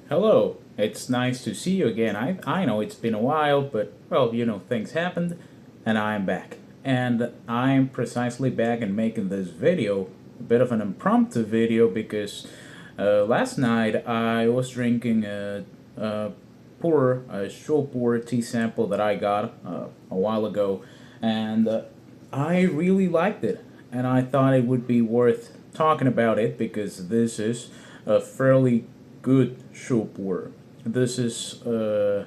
Hello, it's nice to see you again. I know it's been a while, but well, things happened, and I'm back. And I'm precisely back and making this video, a bit of an impromptu video, because last night I was drinking a short pour tea sample that I got a while ago, and I really liked it, and I thought it would be worth talking about it because this is a fairly good short pour. This is Hailang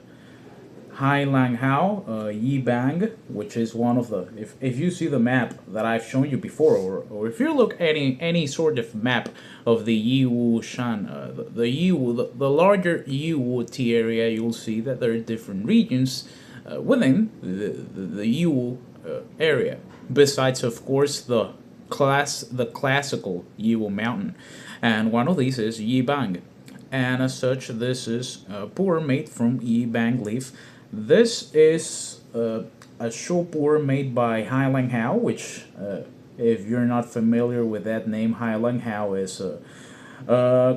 Yibang, which is one of the. If you see the map that I've shown you before, or if you look at any sort of map of the Yiwu Shan, the Yiwu, the larger Yiwu tea area, you'll see that there are different regions within the Yiwu area. Besides, of course, the classical Yiwu mountain, and one of these is Yibang, and as such, this is a pu'er made from Yibang leaf. This is a short pu'er made by Hailang, which, if you're not familiar with that name, Hailang is a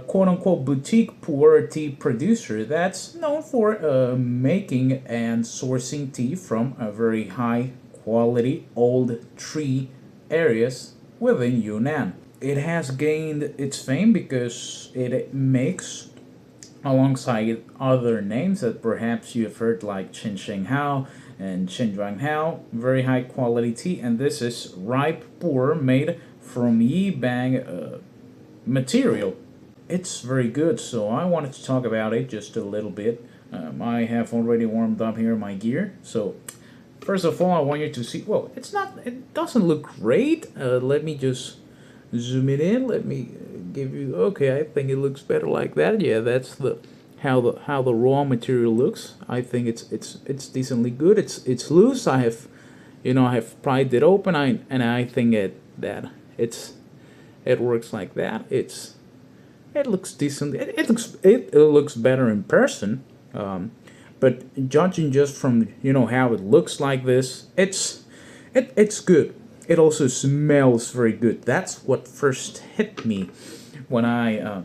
quote-unquote boutique pu'er tea producer that's known for making and sourcing tea from a very high quality old tree areas within Yunnan. It has gained its fame because it makes, alongside other names that perhaps you've heard like Qin Sheng Hao and Qin Zhuang Hao, very high quality tea, and this is ripe pu'er made from Yibang material. It's very good, so I wanted to talk about it just a little bit. I have already warmed up here my gear, so first of all, I want you to see. Well, it doesn't look great. Let me just zoom it in. Let me give you. Okay, I think it looks better like that. Yeah, that's the how the raw material looks. I think it's decently good. It's loose. I have pried it open. I think that it works like that. It looks decent. It looks better in person. But judging just from how it looks like this, it's good. It also smells very good. That's what first hit me when I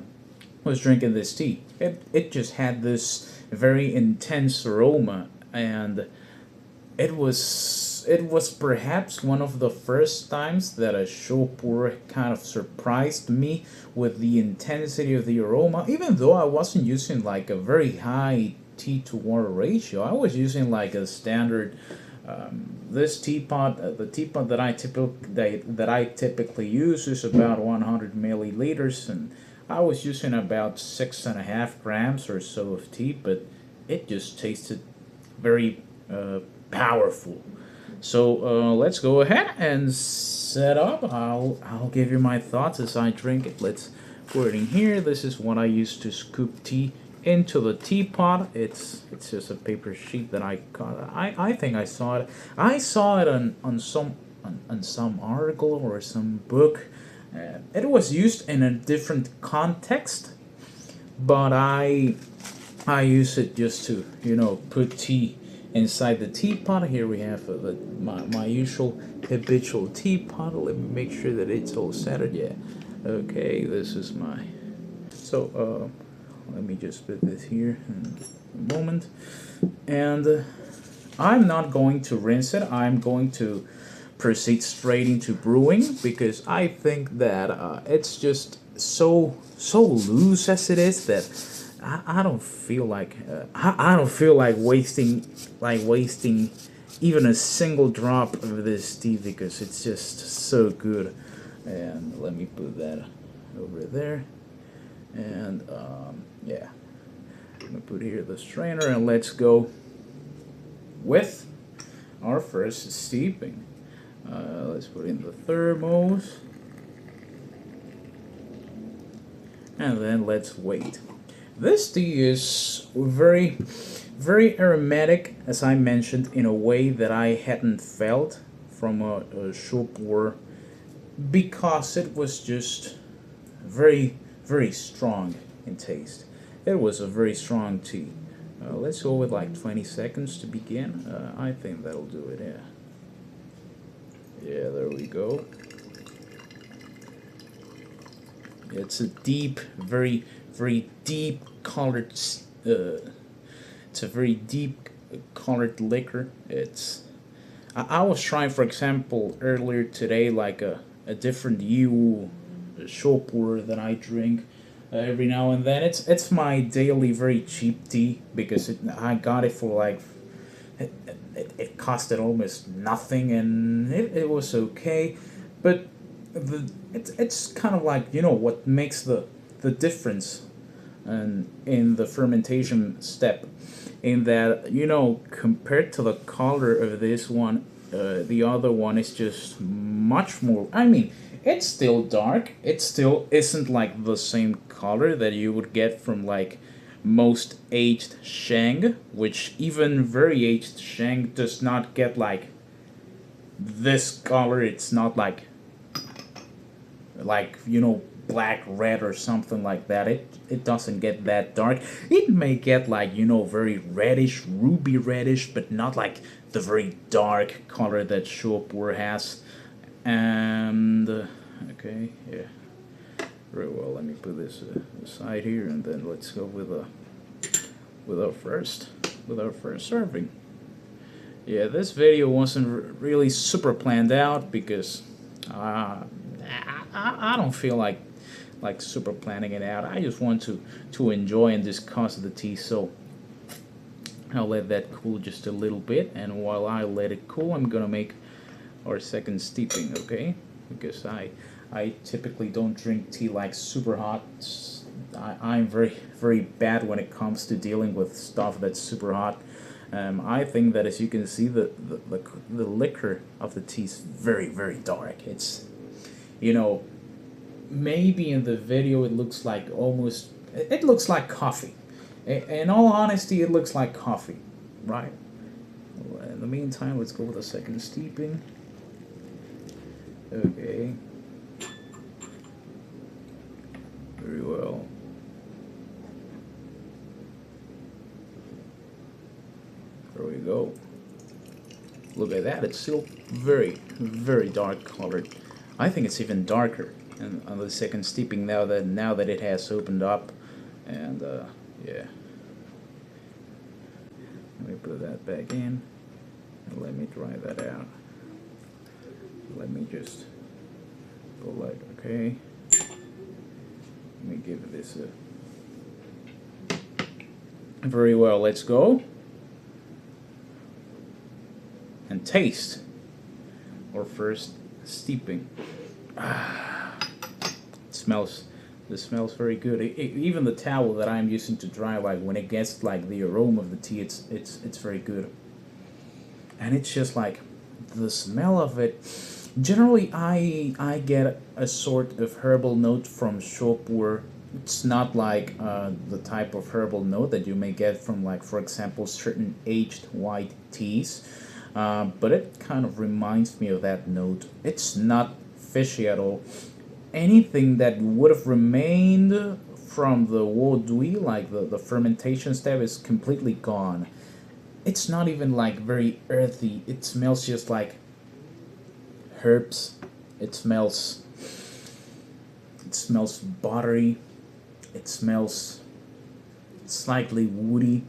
was drinking this tea. It just had this very intense aroma, and it was perhaps one of the first times that a shopur kind of surprised me with the intensity of the aroma. Even though I wasn't using like a very high tea to water ratio, I was using like a standard. This teapot, the teapot that I typically use is about 100 milliliters, and I was using about 6.5 grams or so of tea, but it just tasted very powerful. So let's go ahead and set up. I'll give you my thoughts as I drink it. Let's pour it in here. This is what I use to scoop tea into the teapot. It's just a paper sheet that I got. I think I saw it. I saw it on some article or some book. It was used in a different context, but I use it just to put tea inside the teapot. Here we have my usual habitual teapot. Let me make sure that it's all centered. Yeah. Okay, this is my. So let me just put this here in a moment. And I'm not going to rinse it. I'm going to proceed straight into brewing because I think that it's just so loose as it is that I don't feel like I don't feel like wasting even a single drop of this tea because it's just so good. And let me put that over there. And yeah, I'm gonna put here the strainer, and let's go with our first steeping. Let's put in the thermos, and then let's wait. This tea is very, very aromatic, as I mentioned, in a way that I hadn't felt from a shopur because it was just very, very strong in taste. It was a very strong tea. Let's go with like 20 seconds to begin. I think that'll do it, yeah. Yeah, there we go. It's a deep, very very deep colored. It's a very deep colored liquor. I was trying, for example, earlier today, like a different Yiwu Pu'er that I drink every now and then. It's my daily very cheap tea because I got it for like it costed almost nothing and it was okay, but it's kind of like what makes the difference and in the fermentation step in that compared to the color of this one, the other one is just much more. I mean, it's still dark. It still isn't like the same color that you would get from like most aged Shang, which even very aged Shang does not get like this color. It's not like black red or something like that. It doesn't get that dark. It may get like very reddish, ruby reddish, but not like the very dark color that Shopur has. And okay, yeah, very well. Let me put this aside here, and then let's go with our first serving. Yeah, this video wasn't really super planned out because I don't feel like super planning it out. I just want to enjoy and discuss the tea. So I'll let that cool just a little bit, and while I let it cool, I'm gonna make our second steeping. Okay, because I typically don't drink tea like super hot. I'm very bad when it comes to dealing with stuff that's super hot. I think that, as you can see, the liquor of the tea is very dark. It's maybe in the video it looks like it looks like coffee. In all honesty, it looks like coffee, right? In the meantime, let's go with a second steeping. Okay. Very well. There we go. Look at that, it's still very dark colored. I think it's even darker and on the second steeping now that it has opened up. And yeah. Let me put that back in and let me dry that out. Let me just go like, okay. Let me give this a very well. Let's go and taste our first steeping. It smells very good. Even the towel that I'm using to dry, like when it gets like the aroma of the tea, it's very good. And it's just like the smell of it. Generally, I get a sort of herbal note from Shopur. It's not like the type of herbal note that you may get from, like, for example, certain aged white teas. But it kind of reminds me of that note. It's not fishy at all. Anything that would have remained from the Wodui, like the fermentation step, is completely gone. It's not even like very earthy. It smells just like herbs. It smells buttery. It smells slightly woody,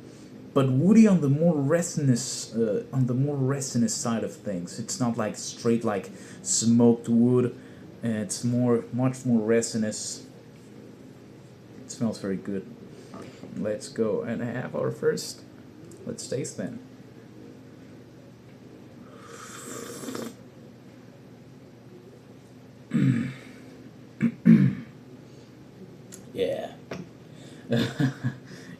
but woody on the more resinous side of things. It's not like straight like smoked wood. It's much more resinous. It smells very good. Let's go and have our first. Let's taste then. Yeah.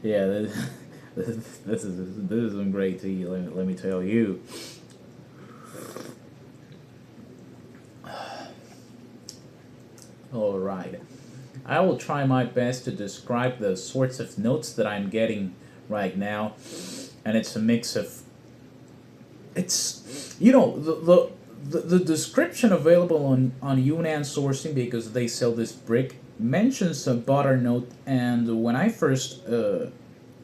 Yeah, this is some great tea, let me tell you. All right. I will try my best to describe the sorts of notes that I'm getting right now, and it's a mix of. It's the description available on Yunnan sourcing, because they sell this brick, mentions a butter note, and when I first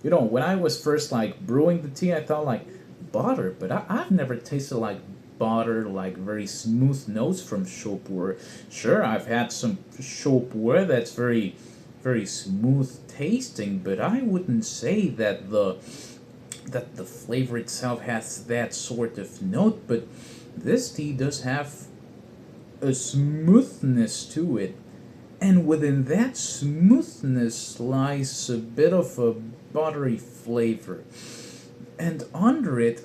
when I was first like brewing the tea, I thought like butter, but I've never tasted like butter, like very smooth notes from Shopur. Sure, I've had some Shopur that's very very smooth tasting, but I wouldn't say that the flavor itself has that sort of note. But this tea does have a smoothness to it, and within that smoothness lies a bit of a buttery flavor, and under it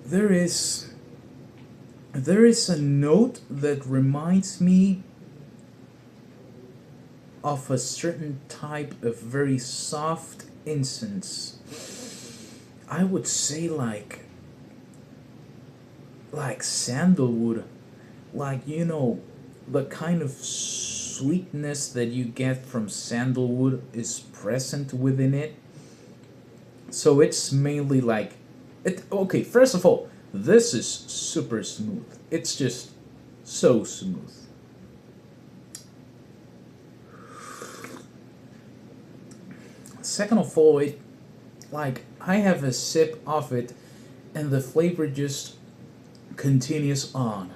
there is a note that reminds me of a certain type of very soft incense. I would say like sandalwood, like the kind of sweetness that you get from sandalwood is present within it. So it's mainly like it. Okay, first of all, this is super smooth. It's just so smooth. Second of all, it like I have a sip of it, and the flavor just continues on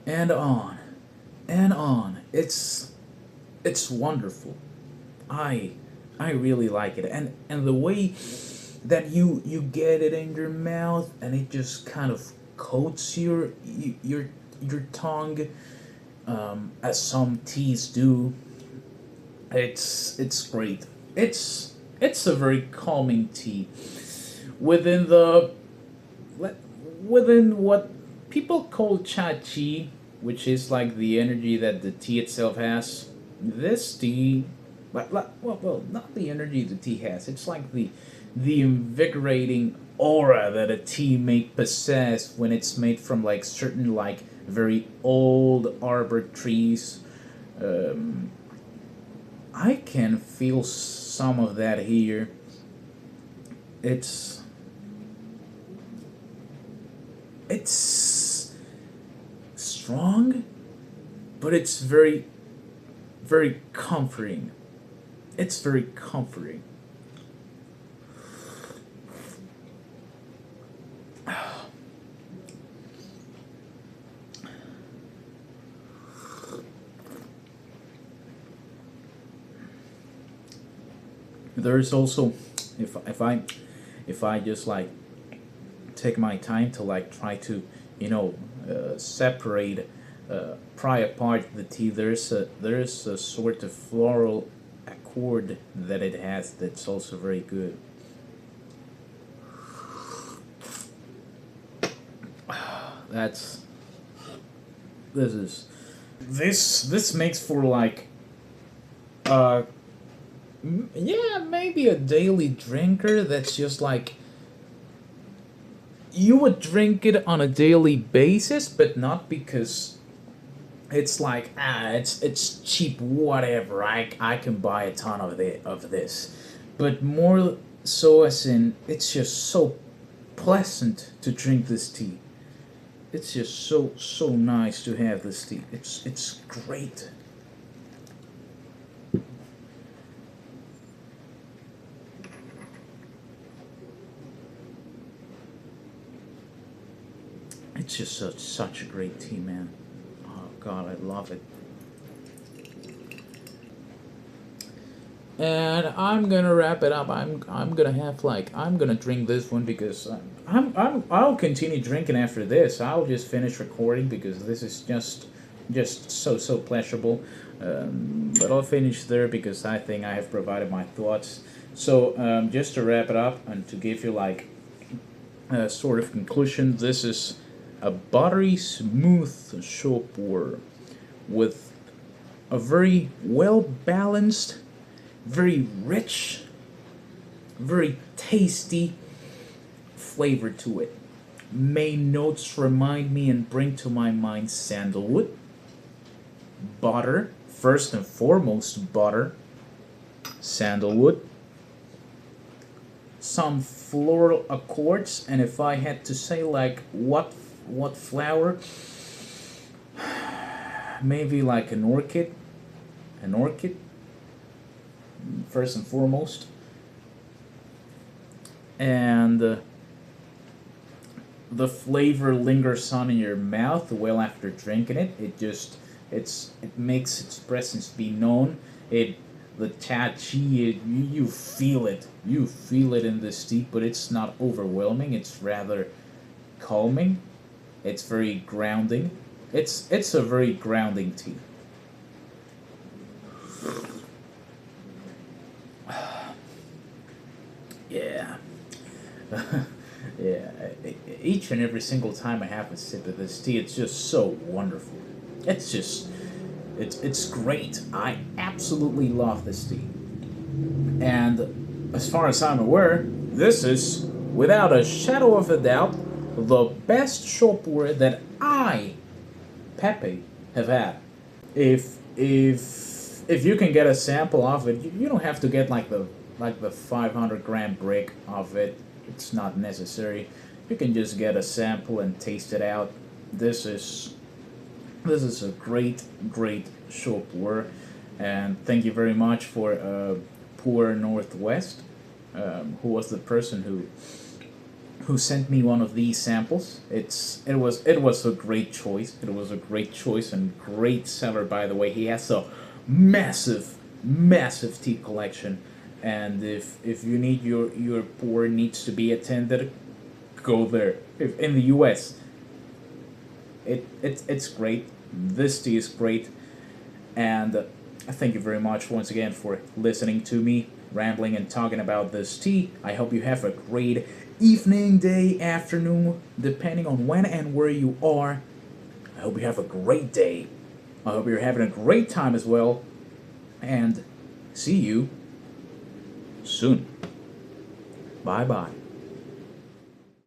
and on and on. It's wonderful. I I really like it, and the way that you get it in your mouth, and it just kind of coats your tongue, as some teas do. It's great. It's a very calming tea within the within what people call cha chi, which is like the energy that the tea itself has. This tea, well, not the energy the tea has. It's like the invigorating aura that a tea may possess when it's made from like certain like very old arbor trees. Um, I can feel some of that here. It's it's strong, but it's very comforting. It's very comforting. There's also, if I just like take my time to like try to separate, pry apart the tea. There's a sort of floral accord that it has that's also very good. That's this is this makes for like uh yeah, maybe a daily drinker that's just like you would drink it on a daily basis, but not because it's like it's cheap, whatever. I can buy a ton of this, but more so as in it's just so pleasant to drink this tea. It's just so nice to have this tea. It's great. It's just such a great tea, man. Oh God, I love it. And I'm gonna wrap it up. I'm gonna have like I'm gonna drink this one because I'll continue drinking after this. I'll just finish recording because this is just so pleasurable. But I'll finish there because I think I have provided my thoughts. So just to wrap it up and to give you like a sort of conclusion, this is a buttery smooth pour with a very well balanced, very rich, very tasty flavor to it. Main notes remind me and bring to my mind sandalwood, butter, first and foremost butter, sandalwood, some floral accords, and if I had to say like what flower, maybe like an orchid first and foremost, and the flavor lingers on in your mouth well after drinking it. It makes its presence be known. It the tachi, you feel it. You feel it in this tea, but it's not overwhelming. It's rather calming. It's very grounding. It's a very grounding tea. Yeah. Yeah, each and every single time I have a sip of this tea, it's just so wonderful. It's just, it's great. I absolutely love this tea. And as far as I'm aware, this is, without a shadow of a doubt, the best shop word that I, Pepe, have had. If you can get a sample of it, you don't have to get like the 500-gram brick of it. It's not necessary. You can just get a sample and taste it out. This is a great shop word, and thank you very much for Poor Northwest, who was the person who sent me one of these samples. It was a great choice. It was a great choice and great seller, by the way. He has a massive tea collection, and if you need your pour needs to be attended, go there. If in the U.S., it's great. This tea is great, and I thank you very much once again for listening to me rambling and talking about this tea. I hope you have a great evening, day, afternoon, depending on when and where you are. I hope you have a great day. I hope you're having a great time as well. And see you soon. Bye bye.